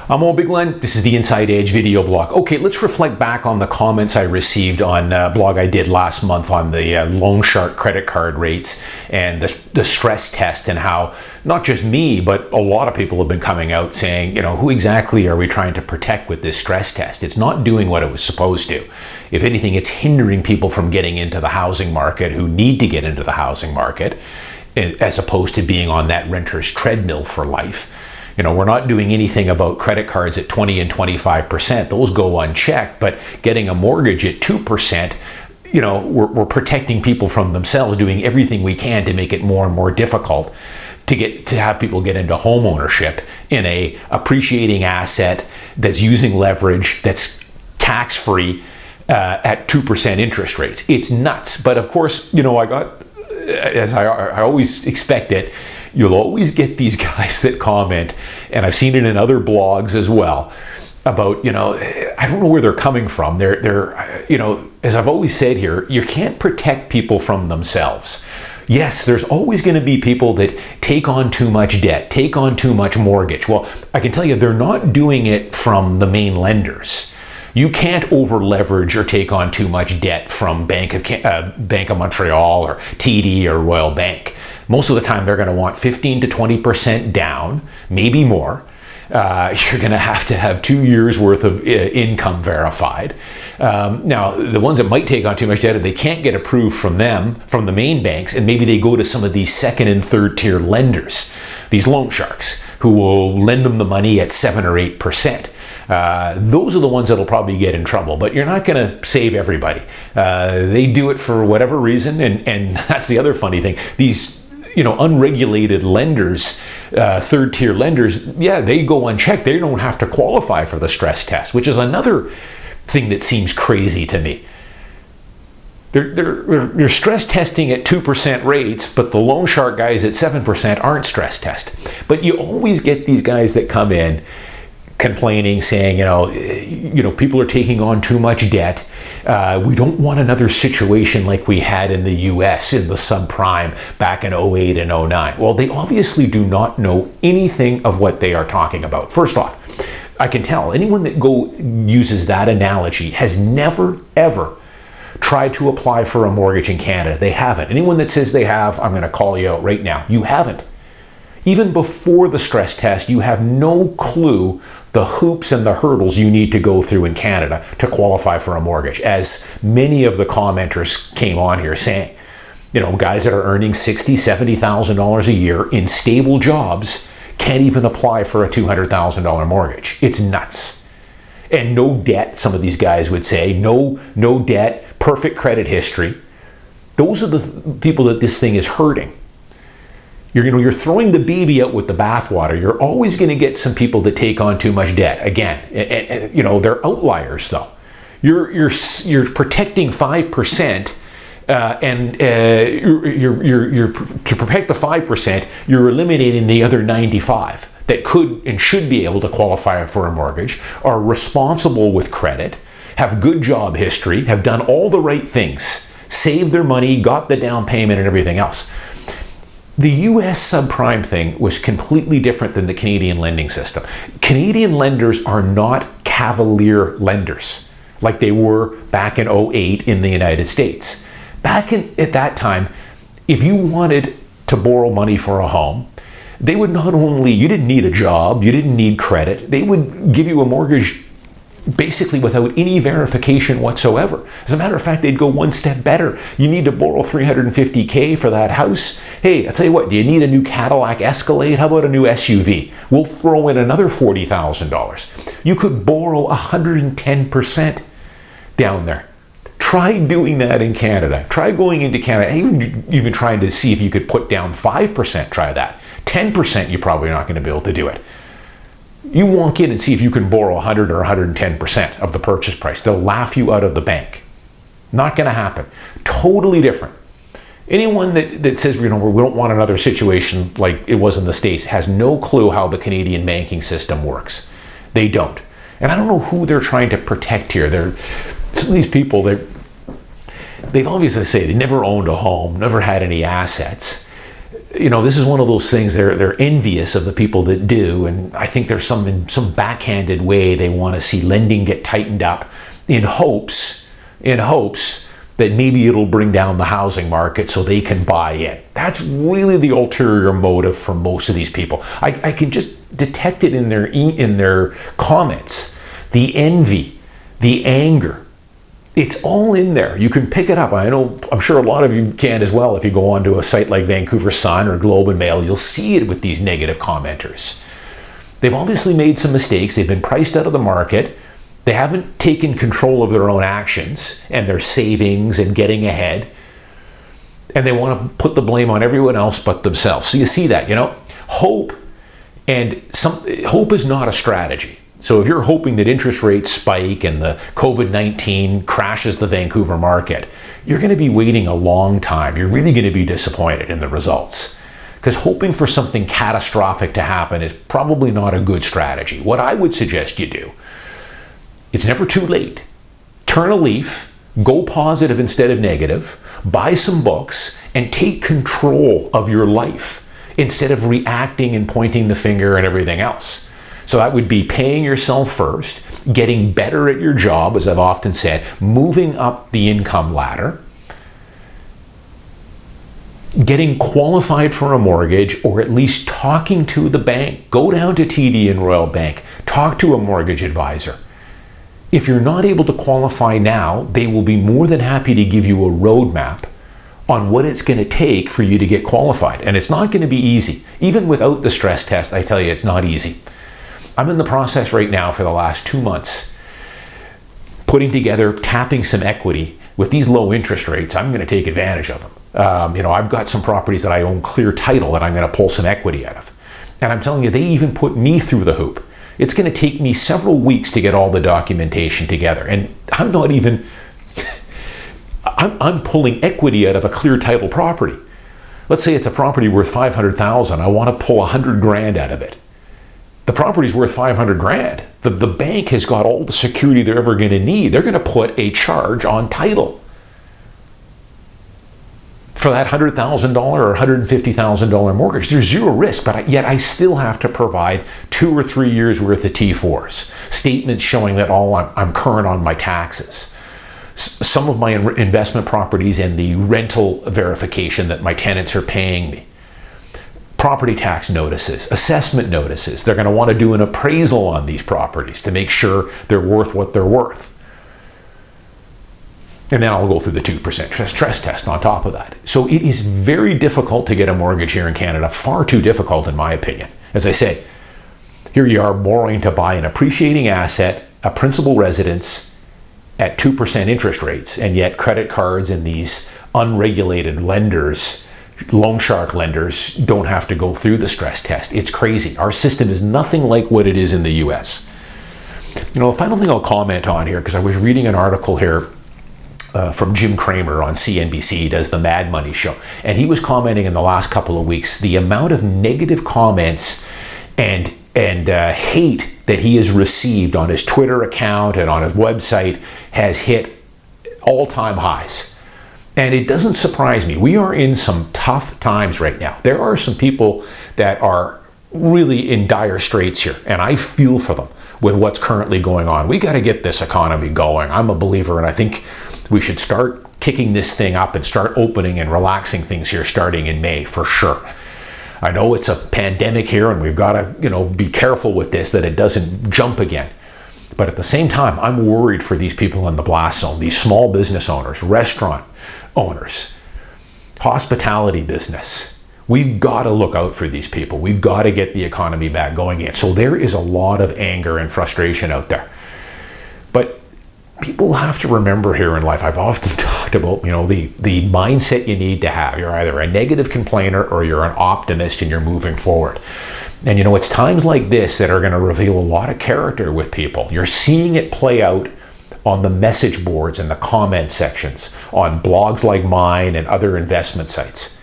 I'm Owen Bigland. This is the Inside Edge video blog. Okay, let's reflect back on the comments I received on a blog I did last month on the loan shark credit card rates and the stress test, and how not just me, but a lot of people have been coming out saying, who exactly are we trying to protect with this stress test? It's not doing what it was supposed to. If anything, it's hindering people from getting into the housing market who need to get into the housing market, as opposed to being on that renter's treadmill for life. We're not doing anything about credit cards at 20 and 25%. Those go unchecked, but getting a mortgage at 2%, we're protecting people from themselves, doing everything we can to make it more and more difficult to have people get into home ownership in a appreciating asset that's using leverage, that's tax-free at 2% interest rates. It's nuts. But of course, as I always expect it, you'll always get these guys that comment, and I've seen it in other blogs as well, about, I don't know where they're coming from. They're as I've always said here, you can't protect people from themselves. Yes, there's always going to be people that take on too much debt, take on too much mortgage. Well, I can tell you, they're not doing it from the main lenders. You can't over-leverage or take on too much debt from Bank of Montreal or TD or Royal Bank. Most of the time, they're going to want 15 to 20% down, maybe more. You're going to have 2 years worth of income verified. Now, the ones that might take on too much debt, they can't get approved from the main banks, and maybe they go to some of these second and third tier lenders, these loan sharks, who will lend them the money at 7 or 8%. Those are the ones that'll probably get in trouble, but you're not going to save everybody. They do it for whatever reason, and that's the other funny thing. These unregulated lenders, third-tier lenders, they go unchecked. They don't have to qualify for the stress test, which is another thing that seems crazy to me. They're stress testing at 2% rates, but the loan shark guys at 7% aren't stress test. But you always get these guys that come in complaining, saying, people are taking on too much debt. We don't want another situation like we had in the US in the subprime back in 08 and 09. Well, they obviously do not know anything of what they are talking about. First off, I can tell anyone that uses that analogy has never, ever tried to apply for a mortgage in Canada. They haven't. Anyone that says they have, I'm going to call you out right now. You haven't. Even before the stress test, you have no clue the hoops and the hurdles you need to go through in Canada to qualify for a mortgage, as many of the commenters came on here saying. Guys that are earning $60,000, $70,000 a year in stable jobs can't even apply for a $200,000 mortgage. It's nuts. And no debt, some of these guys would say. No debt, perfect credit history. Those are the people that this thing is hurting. You're throwing the baby out with the bathwater. You're always going to get some people that take on too much debt. Again, and they're outliers though. You're protecting 5%, and you're to protect the 5%. You're eliminating the other 95 that could and should be able to qualify for a mortgage, are responsible with credit, have good job history, have done all the right things, saved their money, got the down payment, and everything else. The US subprime thing was completely different than the Canadian lending system. Canadian lenders are not cavalier lenders like they were back in 08 in the United States. At that time, if you wanted to borrow money for a home, they would you didn't need a job, you didn't need credit, they would give you a mortgage basically without any verification whatsoever. As a matter of fact, they'd go one step better. You need to borrow $350K for that house. Hey, I'll tell you what, do you need a new Cadillac Escalade? How about a new SUV? We'll throw in another $40,000. You could borrow 110% down there. Try doing that in Canada. Try going into Canada, even trying to see if you could put down 5%, try that. 10%, you're probably not going to be able to do it. You walk in and see if you can borrow 100 or 110% of the purchase price. They'll laugh you out of the bank. Not going to happen. Totally different. Anyone that says, we don't want another situation like it was in the States has no clue how the Canadian banking system works. They don't. And I don't know who they're trying to protect here. Some of these people, they've obviously said they never owned a home, never had any assets. this is one of those things, they're envious of the people that do, and I think there's some backhanded way they want to see lending get tightened up in hopes that maybe it'll bring down the housing market so they can buy in. That's really the ulterior motive for most of these people. I can just detect it in their comments. The envy, the anger, it's all in there. You can pick it up. I'm sure a lot of you can as well. If you go onto a site like Vancouver Sun or Globe and Mail, you'll see it with these negative commenters. They've obviously made some mistakes. They've been priced out of the market. They haven't taken control of their own actions and their savings and getting ahead. And they want to put the blame on everyone else but themselves. So you see that, hope is not a strategy. So if you're hoping that interest rates spike and the COVID-19 crashes the Vancouver market, you're going to be waiting a long time. You're really going to be disappointed in the results. Because hoping for something catastrophic to happen is probably not a good strategy. What I would suggest you do, it's never too late. Turn a leaf, go positive instead of negative, buy some books, and take control of your life instead of reacting and pointing the finger and everything else. So that would be paying yourself first, getting better at your job, as I've often said, moving up the income ladder, getting qualified for a mortgage, or at least talking to the bank. Go down to TD and Royal Bank, talk to a mortgage advisor. If you're not able to qualify now, they will be more than happy to give you a roadmap on what it's going to take for you to get qualified. And it's not going to be easy. Even without the stress test, I tell you, it's not easy. I'm in the process right now for the last 2 months, tapping some equity. With these low interest rates, I'm going to take advantage of them. I've got some properties that I own clear title that I'm going to pull some equity out of. And I'm telling you, they even put me through the hoop. It's going to take me several weeks to get all the documentation together. And I'm not even, I'm pulling equity out of a clear title property. Let's say it's a property worth $500,000. I want to pull $100,000 out of it. The property's worth $500,000. The bank has got all the security they're ever going to need. They're going to put a charge on title for that $100,000 or $150,000 mortgage. There's zero risk, but yet I still have to provide 2 or 3 years worth of T4s, statements showing that I'm current on my taxes, some of my investment properties and the rental verification that my tenants are paying me, property tax notices, assessment notices. They're going to want to do an appraisal on these properties to make sure they're worth what they're worth. And then I'll go through the 2% stress test on top of that. So it is very difficult to get a mortgage here in Canada, far too difficult in my opinion. As I say, here you are borrowing to buy an appreciating asset, a principal residence at 2% interest rates, and yet credit cards and these unregulated lenders, loan shark lenders, don't have to go through the stress test. It's crazy. Our system is nothing like what it is in the US. The final thing I'll comment on here, because I was reading an article here from Jim Cramer on CNBC. He does the Mad Money show. And he was commenting in the last couple of weeks, the amount of negative comments and hate that he has received on his Twitter account and on his website has hit all-time highs. And it doesn't surprise me. We are in some tough times right now. There are some people that are really in dire straits here, and I feel for them with what's currently going on. We got to get this economy going. I'm a believer, and I think we should start kicking this thing up and start opening and relaxing things here starting in May for sure. I know it's a pandemic here and we've got to, be careful with this that it doesn't jump again. But at the same time, I'm worried for these people in the blast zone, these small business owners, restaurant owners, hospitality business. We've got to look out for these people. We've got to get the economy back going again. So there is a lot of anger and frustration out there. But people have to remember here in life, I've often talked about, the mindset you need to have. You're either a negative complainer or you're an optimist and you're moving forward. And it's times like this that are going to reveal a lot of character with people. You're seeing it play out on the message boards and the comment sections on blogs like mine and other investment sites.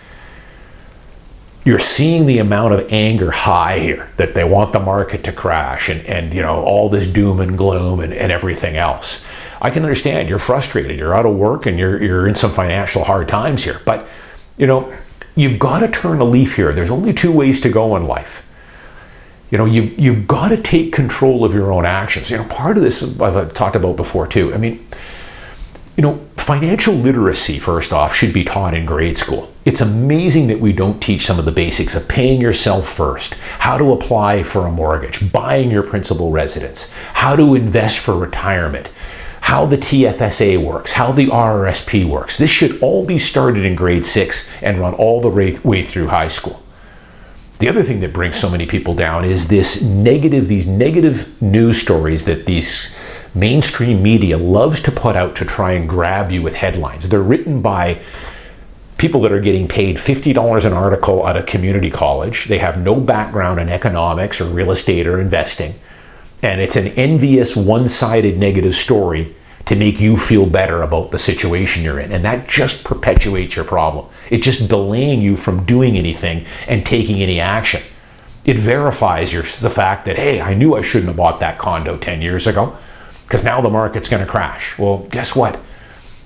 You're seeing the amount of anger high here, that they want the market to crash and all this doom and gloom and everything else. I can understand you're frustrated, you're out of work and you're in some financial hard times here. But, you've got to turn a leaf here. There's only two ways to go in life. You know, you've got to take control of your own actions. You know, part of this I've talked about before too. I mean, you know, financial literacy, first off, should be taught in grade school. It's amazing that we don't teach some of the basics of paying yourself first, how to apply for a mortgage, buying your principal residence, how to invest for retirement, how the TFSA works, how the RRSP works. This should all be started in grade 6 and run all the way through high school. The other thing that brings so many people down is these negative news stories that these mainstream media loves to put out to try and grab you with headlines. They're written by people that are getting paid $50 an article at a community college. They have no background in economics or real estate or investing. And it's an envious, one-sided negative story to make you feel better about the situation you're in. And that just perpetuates your problem. It's just delaying you from doing anything and taking any action. It verifies the fact that, hey, I knew I shouldn't have bought that condo 10 years ago because now the market's going to crash. Well, guess what?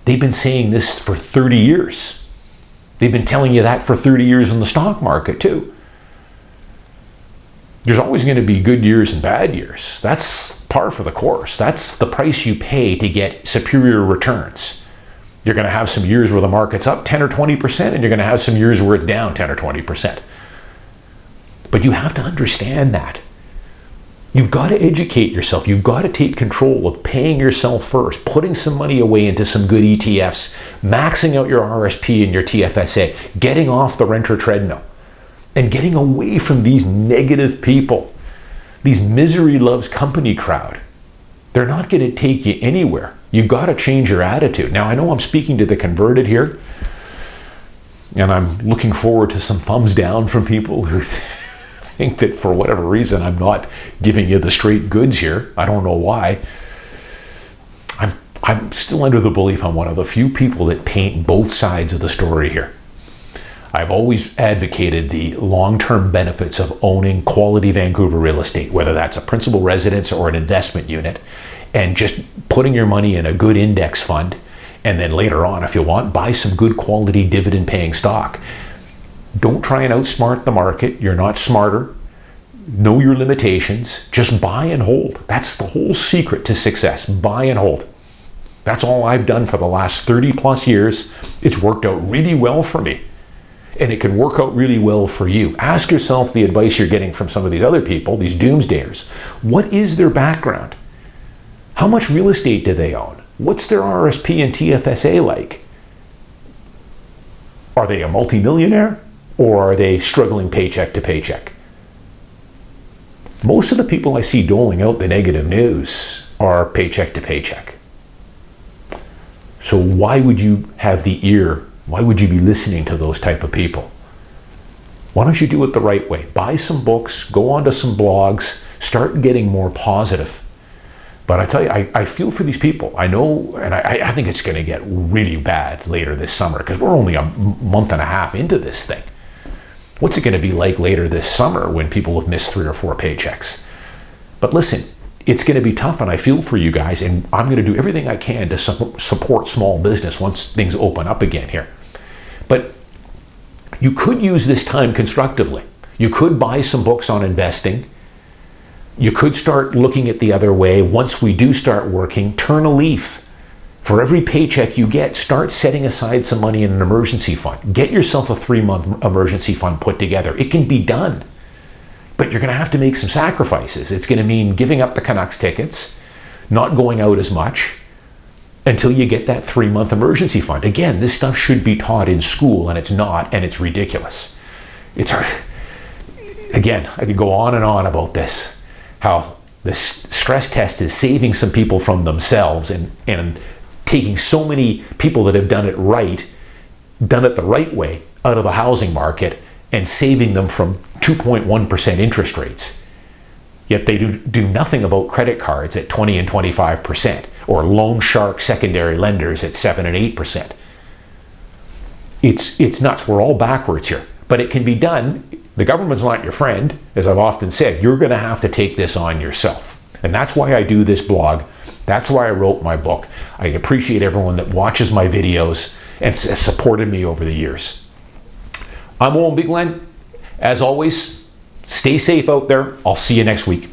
They've been saying this for 30 years. They've been telling you that for 30 years in the stock market too. There's always going to be good years and bad years. That's par for the course. That's the price you pay to get superior returns. You're going to have some years where the market's up 10 or 20%, and you're going to have some years where it's down 10 or 20%. But you have to understand that. You've got to educate yourself. You've got to take control of paying yourself first, putting some money away into some good ETFs, maxing out your RSP and your TFSA, getting off the renter treadmill, and getting away from these negative people, these misery loves company crowd. They're not going to take you anywhere. You've got to change your attitude. Now, I know I'm speaking to the converted here, and I'm looking forward to some thumbs down from people who think that for whatever reason I'm not giving you the straight goods here. I don't know why. I'm still under the belief I'm one of the few people that paint both sides of the story here. I've always advocated the long-term benefits of owning quality Vancouver real estate, whether that's a principal residence or an investment unit, and just putting your money in a good index fund, and then later on, if you want, buy some good quality dividend-paying stock. Don't try and outsmart the market. You're not smarter. Know your limitations. Just buy and hold. That's the whole secret to success. Buy and hold. That's all I've done for the last 30 plus years. It's worked out really well for me. And it can work out really well for you. Ask yourself the advice you're getting from some of these other people, these doomsdayers. What is their background? How much real estate do they own? What's their RSP and TFSA like? Are they a multimillionaire? Or are they struggling paycheck to paycheck? Most of the people I see doling out the negative news are paycheck to paycheck. So why would you have the ear? Why would you be listening to those type of people? Why don't you do it the right way? Buy some books, go onto some blogs, start getting more positive. But I tell you, I feel for these people. I know, and I think it's going to get really bad later this summer because we're only a month and a half into this thing. What's it going to be like later this summer when people have missed 3 or 4 paychecks? But listen, it's going to be tough, and I feel for you guys, and I'm going to do everything I can to support small business once things open up again here. But you could use this time constructively. You could buy some books on investing. You could start looking at the other way. Once we do start working, turn a leaf. For every paycheck you get, start setting aside some money in an emergency fund. Get yourself a 3-month emergency fund put together. It can be done. But you're going to have to make some sacrifices. It's going to mean giving up the Canucks tickets, not going out as much, until you get that 3-month emergency fund. Again, this stuff should be taught in school, and it's not, and it's ridiculous. Again, I could go on and on about this, how the stress test is saving some people from themselves and taking so many people that have done it the right way, out of the housing market and saving them from 2.1% interest rates. Yet they do nothing about credit cards at 20 and 25%, or loan shark secondary lenders at 7 and 8%. It's nuts. We're all backwards here. But it can be done. The government's not your friend. As I've often said, you're going to have to take this on yourself. And that's why I do this blog. That's why I wrote my book. I appreciate everyone that watches my videos and has supported me over the years. I'm Owen Bigland. As always, stay safe out there. I'll see you next week.